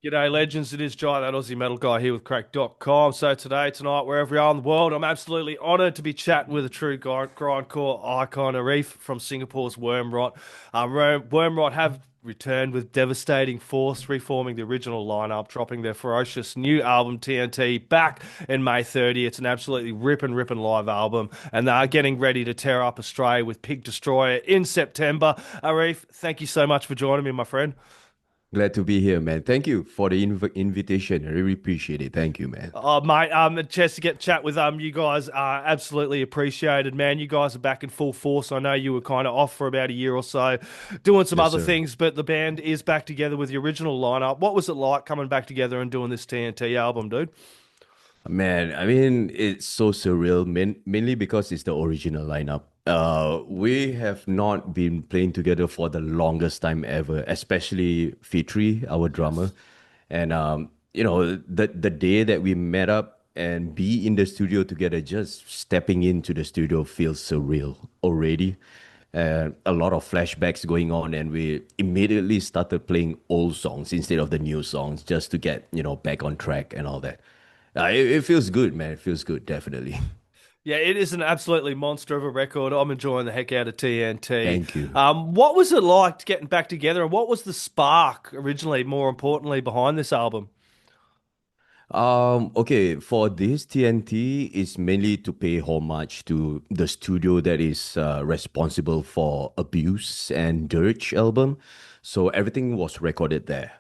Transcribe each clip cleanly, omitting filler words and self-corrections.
G'day, legends. It is Jai, that Aussie metal guy here with Crack.com. So tonight, wherever you are in the world, I'm absolutely honoured to be chatting with a true grindcore icon, Arif from Singapore's Wormrot. Wormrot have returned with devastating force, reforming the original lineup, dropping their ferocious new album TNT back in May 30th. It's an absolutely ripping live album, and they are getting ready to tear up Australia with Pig Destroyer in September. Arif, thank you so much for joining me, my friend. Glad to be here, man. Thank you for the invitation. I really appreciate it. Thank you, man. Oh, mate, a chance to get chat with you guys are absolutely appreciated, man. You guys are back in full force. I know you were kind of off for about a year or so, doing some Yes, other sir. things, but the band is back together with the original lineup. What was it like coming back together and doing this TNT album, dude? Man, I mean, it's so surreal, mainly because it's the original lineup. We have not been playing together for the longest time ever, especially Fitri, our drummer. And the day that we met up and be in the studio together, just stepping into the studio feels surreal already. And a lot of flashbacks going on, and we immediately started playing old songs instead of the new songs just to get, back on track and all that. It feels good, man. It feels good, definitely. Yeah, it is an absolutely monster of a record. I'm enjoying the heck out of TNT. Thank you. What was it like getting back together, and what was the spark originally, more importantly, behind this album? Okay, for this TNT is mainly to pay homage to the studio that is responsible for Abuse and Dirge album. So everything was recorded there.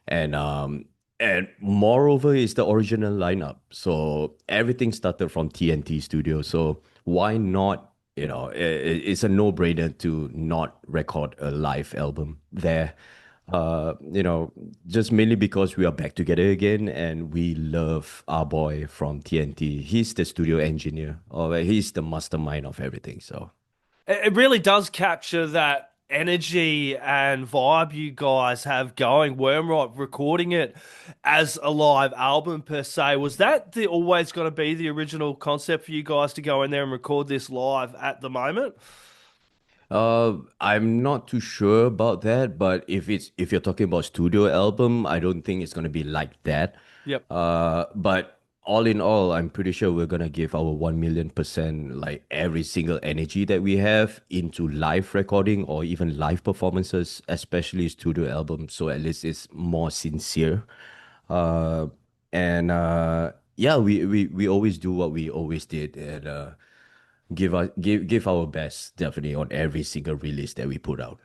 And moreover is the original lineup. So everything started from TNT studio. So why not, it's a no-brainer to not record a live album there. uh, you know, just mainly because we are back together again and we love our boy from TNT. He's the studio engineer, or he's the mastermind of everything. So, It really does capture that energy and vibe you guys have going. Wormrot recording it as a live album per se. Was that the always going to be the original concept for you guys to go in there and record this live at the moment? I'm not too sure about that, but if you're talking about studio album, I don't think it's gonna be like that. Yep. But all in all, I'm pretty sure we're gonna give our 1 million% like every single energy that we have into live recording or even live performances, especially studio albums. So at least it's more sincere. Uh, and yeah, we always do what we always did, and give our best definitely on every single release that we put out.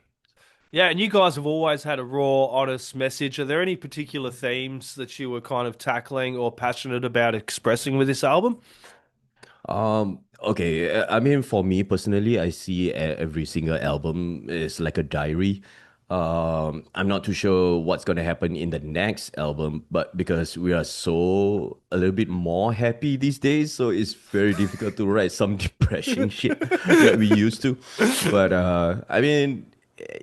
Yeah, and you guys have always had a raw, honest message. Are there any particular themes that you were kind of tackling or passionate about expressing with this album? Okay, I mean, for me personally, I see every single album is like a diary. I'm not too sure what's gonna happen in the next album, but because we are so a little bit more happy these days, so it's very difficult to write some depression shit that we used to. But I mean,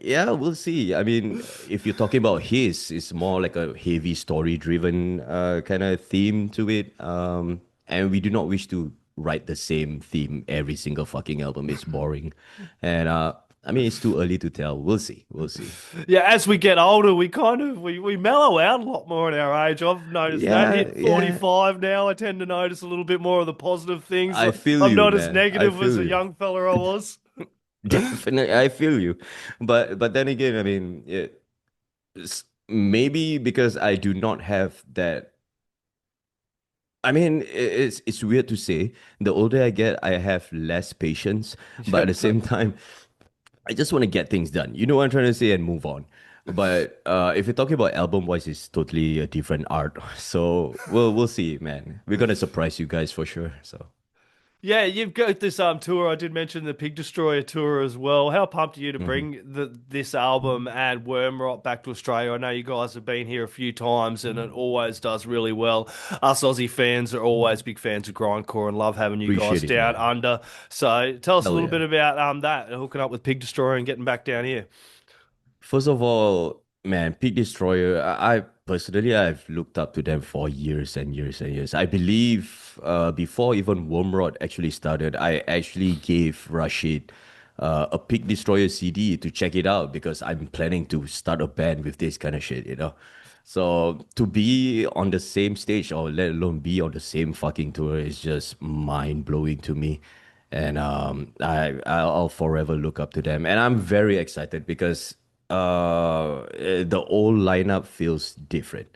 yeah, we'll see. I mean, if you're talking about his, it's more like a heavy story-driven kind of theme to it. And we do not wish to write the same theme every single fucking album. It's boring. And I mean, it's too early to tell. We'll see. We'll see. Yeah, as we get older, we kind of we mellow out a lot more at our age. I've noticed that. Yeah, Hit yeah. 45 now, I tend to notice a little bit more of the positive things. I feel I'm you, not as man. I negative as feel a you. young fella I was. Definitely, I feel you. But then again, I mean, maybe because I do not have that. I mean, it's weird to say. The older I get, I have less patience, but at the Yep. same time, I just want to get things done. You know what I'm trying to say, and move on. But if you're talking about album wise, it's totally a different art. So we'll see, man. We're gonna surprise you guys for sure. So. Yeah, you've got this tour. I did mention the Pig Destroyer tour as well. How pumped are you to Mhm. bring this album and Wormrot back to Australia? I know you guys have been here a few times and it always does really well. Us Aussie fans are always big fans of grindcore and love having you guys Appreciate it, down man. under. So tell us a Hell little bit yeah. about that, hooking up with Pig Destroyer and getting back down here. First of all, man, Peak Destroyer, I personally I've looked up to them for years and years and years. I believe before even Wormrod actually started, I actually gave Rashid a Peak Destroyer CD to check it out because I'm planning to start a band with this kind of shit. So to be on the same stage or let alone be on the same fucking tour is just mind blowing to me. And I'll forever look up to them. And I'm very excited because the old lineup feels different.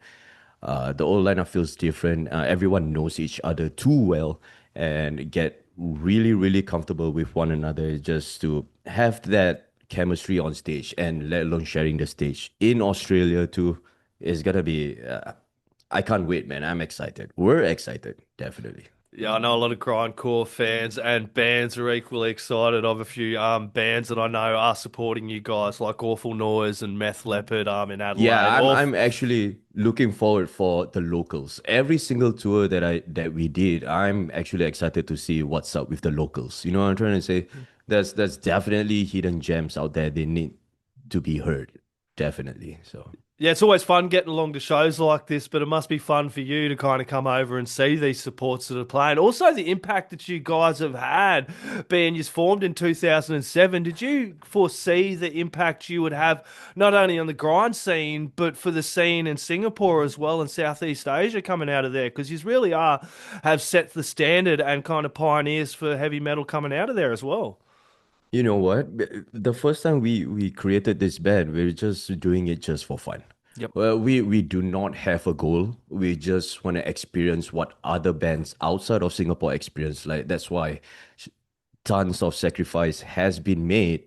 The old lineup feels different. Everyone knows each other too well and get really, really comfortable with one another just to have that chemistry on stage and let alone sharing the stage in Australia too is gonna be. I can't wait, man. I'm excited. We're excited, definitely. Yeah, I know a lot of grindcore fans and bands are equally excited. I've a few bands that I know are supporting you guys, like Awful Noise and Meth Leopard in Yeah, Adelaide. I'm actually looking forward for the locals. Every single tour that we did, I'm actually excited to see what's up with the locals. You know what I'm trying to say? There's definitely hidden gems out there. They need to be heard. Definitely. So Yeah, it's always fun getting along to shows like this, but it must be fun for you to kind of come over and see these supports that are playing. Also, the impact that you guys have had, being you formed in 2007. Did you foresee the impact you would have not only on the grind scene, but for the scene in Singapore as well and Southeast Asia coming out of there? Because you really have set the standard and kind of pioneers for heavy metal coming out of there as well. you know what? The first time we created this band, we were just doing it just for fun. Yep. Well, we do not have a goal. We just want to experience what other bands outside of Singapore experience. Like that's why tons of sacrifice has been made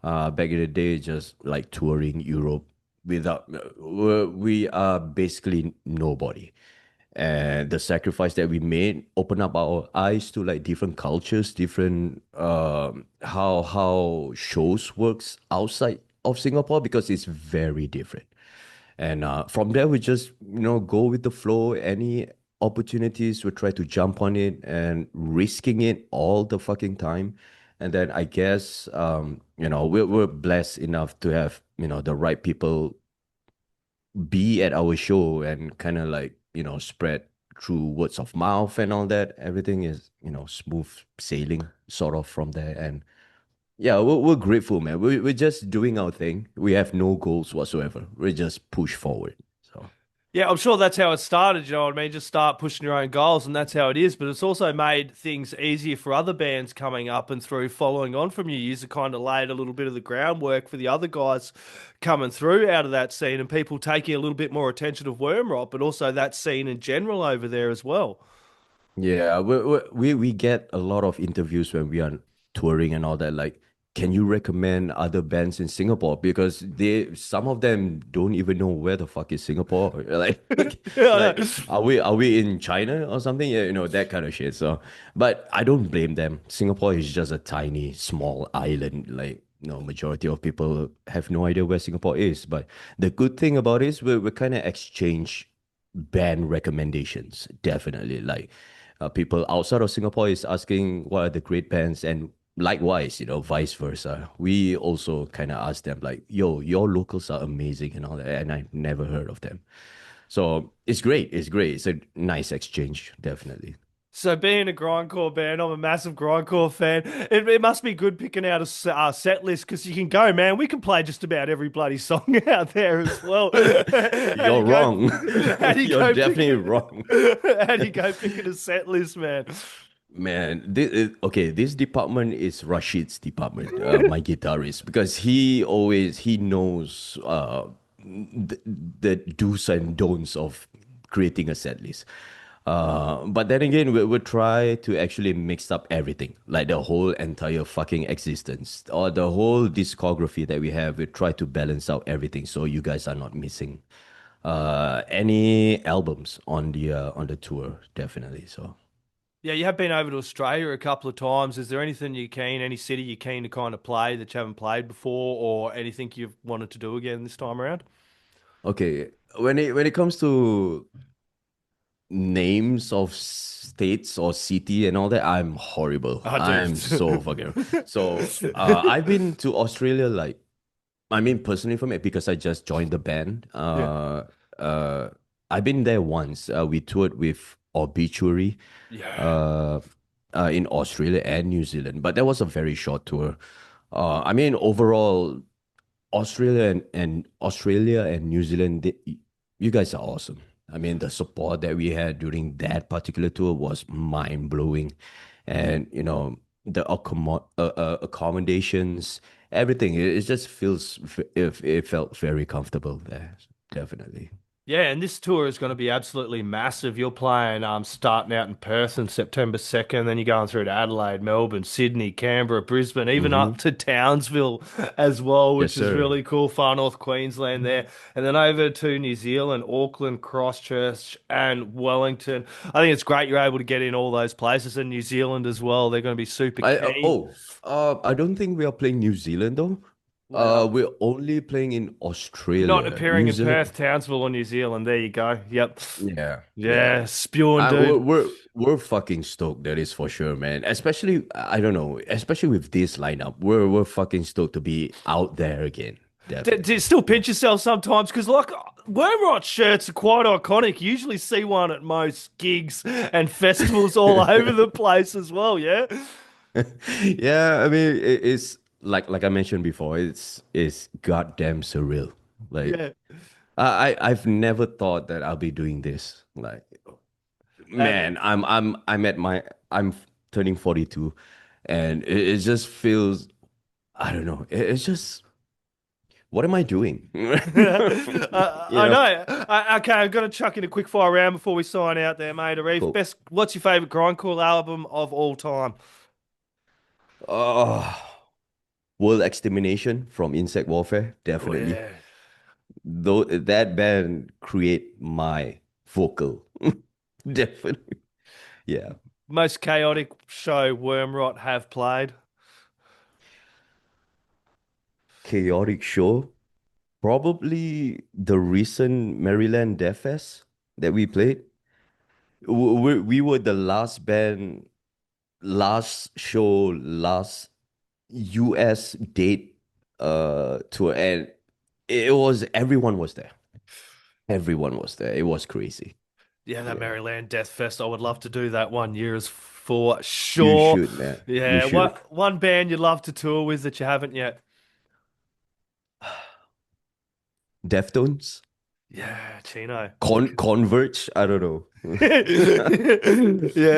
back in the day, just like touring Europe without we are basically nobody. And the sacrifice that we made opened up our eyes to like different cultures, different how shows works outside of Singapore because it's very different. And from there, we just, go with the flow. Any opportunities, we try to jump on it and risking it all the fucking time. And then I guess, we're blessed enough to have, the right people be at our show and kind of like, spread through words of mouth and all that. Everything is, smooth sailing sort of from there. And yeah, we're grateful, man. We're just doing our thing. We have no goals whatsoever. We just push forward. So Yeah, I'm sure that's how it started, you know what I mean? Just start pushing your own goals, and that's how it is. But it's also made things easier for other bands coming up and through, following on from you. You kind of laid a little bit of the groundwork for the other guys coming through out of that scene and people taking a little bit more attention of Wormrot, but also that scene in general over there as well. yeah, we get a lot of interviews when we are touring and all that. Like, can you recommend other bands in Singapore? Because some of them don't even know where the fuck is Singapore. Like, Yeah, I like know. are we in China or something? Yeah, that kind of shit. So, but I don't blame them. Singapore is just a tiny, small island. Like, majority of people have no idea where Singapore is. But the good thing about it is we kind of exchange band recommendations. Definitely, like people outside of Singapore is asking what are the great bands, and likewise, vice versa. We also kind of ask them like, "Yo, your locals are amazing and all that," and I've never heard of them. So it's great. It's great. It's a nice exchange, definitely. So being a grindcore band, I'm a massive grindcore fan. It must be good picking out a set list because you can go, man. We can play just about every bloody song out there as well. How do you You're go? wrong. How do you You're go definitely picking? wrong. How do you go picking a set list, man? Man, okay, this department is Rashid's department, my guitarist, because he knows the do's and don'ts of creating a set list. But then again, we'll try to actually mix up everything, like the whole entire fucking existence or the whole discography that we have. We try to balance out everything so you guys are not missing any albums on the tour, definitely. So. Yeah, you have been over to Australia a couple of times. Is there anything you keen, any city you keen to kind of play that you haven't played before, or anything you've wanted to do again this time around? Okay, when it comes to names of states or city and all that, I'm horrible. I do. I'm so fucking. So, I've been to Australia like, I mean, personally for me because I just joined the band. Yeah. Uh, I've been there once. We toured with Obituary, Yeah. uh, in Australia and New Zealand, but that was a very short tour. I mean, overall, Australia and New Zealand. You guys are awesome. I mean, the support that we had during that particular tour was mind blowing, and the accommodations, everything. It just feels if it felt very comfortable there. Definitely. Yeah, and this tour is going to be absolutely massive. You're playing starting out in Perth on September 2nd, then you're going through to Adelaide, Melbourne, Sydney, Canberra, Brisbane, even up Mm-hmm. to Townsville as well, Yes, which is sir. really cool. Far North Queensland there. And then over to New Zealand, Auckland, Christchurch, and Wellington. I think it's great you're able to get in all those places in New Zealand as well. They're going to be super keen. I don't think we are playing New Zealand though. Well, We're only playing in not Australia. appearing New in Zealand. Perth, Townsville, or New Zealand. There you go. Yep. Yeah, yeah. Yeah, spewing, I, we're, dude. we're we're fucking stoked. That is for sure, man. Especially, I don't know. Especially with this lineup, we're fucking stoked to be out there again. Do you Definitely. still pinch yourself sometimes? Because, like, Wormrot shirts are quite iconic. You usually see one at most gigs and festivals all over the place as well, yeah? Yeah, I mean, it's like I mentioned before. It's goddamn surreal. Like Yeah. I've never thought that I'll be doing this. Like, And man, I'm turning 42, and it just feels, I don't know. It's just, what am I doing? You I know? know. Okay, I'm going to chuck in a quick fire round before we sign out there, mate. Arif, Cool. what's your favorite grindcore album of all time? Oh, World Extermination from Insect Warfare, Oh, definitely. yeah. Though that band create my vocal. Definitely. Yeah. Most chaotic show Wormrot have played. Chaotic show. Probably the recent Maryland Death Fest that we played. We were the last band, last show, last US date tour, and it was everyone was there. Everyone was there. It was crazy. Yeah, that Yeah. Maryland Death Fest. I would love to do that one year as for You sure. should, man. You Yeah, should. one band you'd love to tour with that you haven't yet. Deftones? Yeah, Chino. Converge? I don't know. Yeah,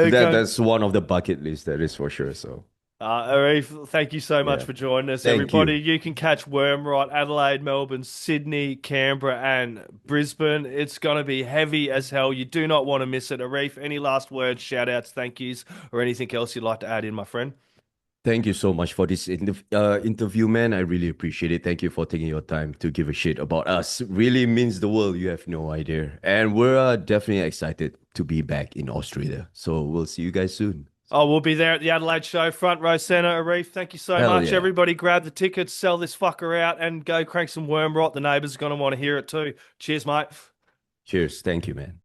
okay. That's one of the bucket list, that is for sure. So Arif, thank you so much yeah. for joining us, Thank everybody. you. You can catch Wormrot, Adelaide, Melbourne, Sydney, Canberra, and Brisbane. It's going to be heavy as hell. You do not want to miss it. Arif, any last words, shout outs, thank yous, or anything else you'd like to add in, my friend? Thank you so much for this interview, man. I really appreciate it. Thank you for taking your time to give a shit about us. Really means the world. You have no idea. And we're definitely excited to be back in Australia. So we'll see you guys soon. Oh, we'll be there at the Adelaide show, front row centre. Arif, thank you so Hell much. yeah. Everybody grab the tickets, sell this fucker out, and go crank some Wormrot. The neighbours are going to want to hear it too. Cheers, mate. Cheers. Thank you, man.